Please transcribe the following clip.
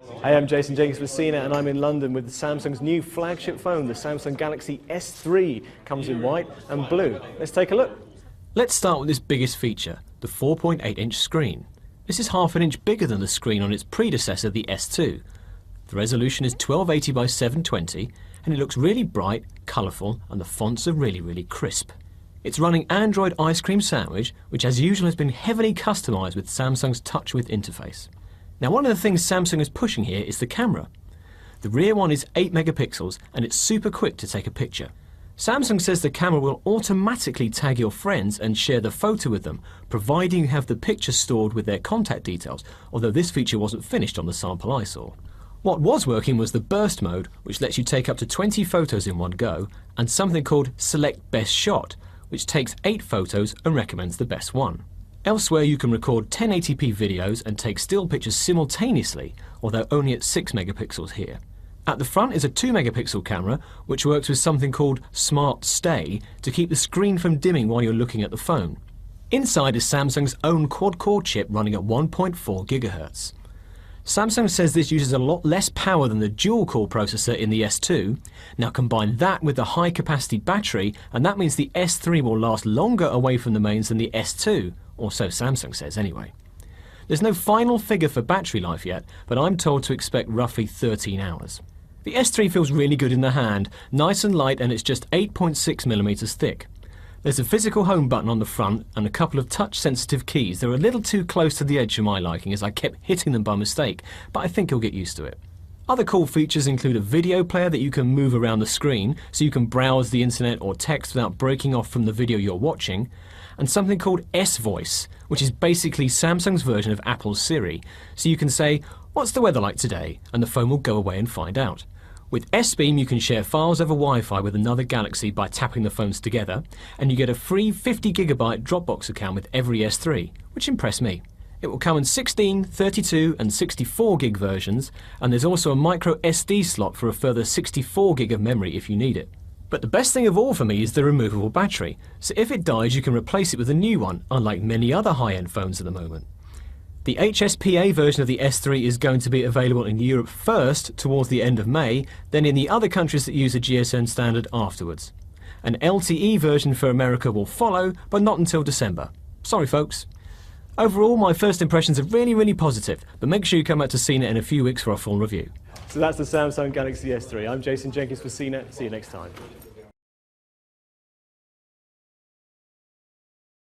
Hey, I'm Jason Jenkins with CNET and I'm in London with Samsung's new flagship phone, the Samsung Galaxy S3. Comes in white and blue. Let's take a look. Let's start with this biggest feature, the 4.8-inch screen. This is half an inch bigger than the screen on its predecessor, the S2. The resolution is 1280 by 720 and it looks really bright, colourful, and the fonts are really crisp. It's running Android Ice Cream Sandwich, which as usual has been heavily customised with Samsung's TouchWiz interface. Now, one of the things Samsung is pushing here is the camera. The rear one is 8 megapixels and it's super quick to take a picture. Samsung says the camera will automatically tag your friends and share the photo with them, providing you have the picture stored with their contact details, although this feature wasn't finished on the sample I saw. What was working was the burst mode, which lets you take up to 20 photos in one go, and something called Select Best Shot, which takes 8 photos and recommends the best one. Elsewhere you can record 1080p videos and take still pictures simultaneously, although only at 6 megapixels here. At the front is a 2 megapixel camera which works with something called Smart Stay to keep the screen from dimming while you're looking at the phone. Inside is Samsung's own quad-core chip running at 1.4 GHz. Samsung says this uses a lot less power than the dual-core processor in the S2. Now combine that with the high-capacity battery and that means the S3 will last longer away from the mains than the S2. Or so Samsung says anyway. There's no final figure for battery life yet, but I'm told to expect roughly 13 hours. The S3 feels really good in the hand, nice and light, and it's just 8.6mm thick. There's a physical home button on the front and a couple of touch-sensitive keys. They're a little too close to the edge for my liking as I kept hitting them by mistake, but I think you'll get used to it. Other cool features include a video player that you can move around the screen so you can browse the internet or text without breaking off from the video you're watching, and something called S-Voice, which is basically Samsung's version of Apple's Siri, so you can say, "What's the weather like today?" and the phone will go away and find out. With S-Beam you can share files over Wi-Fi with another Galaxy by tapping the phones together, and you get a free 50GB Dropbox account with every S3, which impressed me. It will come in 16, 32 and 64 gig versions, and there's also a micro SD slot for a further 64 gig of memory if you need it. But the best thing of all for me is the removable battery, so if it dies you can replace it with a new one, unlike many other high-end phones at the moment. The HSPA version of the S3 is going to be available in Europe first towards the end of May, then in the other countries that use a GSM standard afterwards. An LTE version for America will follow, but not until December. Sorry folks. Overall, my first impressions are really positive, but make sure you come back to CNET in a few weeks for a full review. So that's the Samsung Galaxy S3. I'm Jason Jenkins for CNET. See you next time.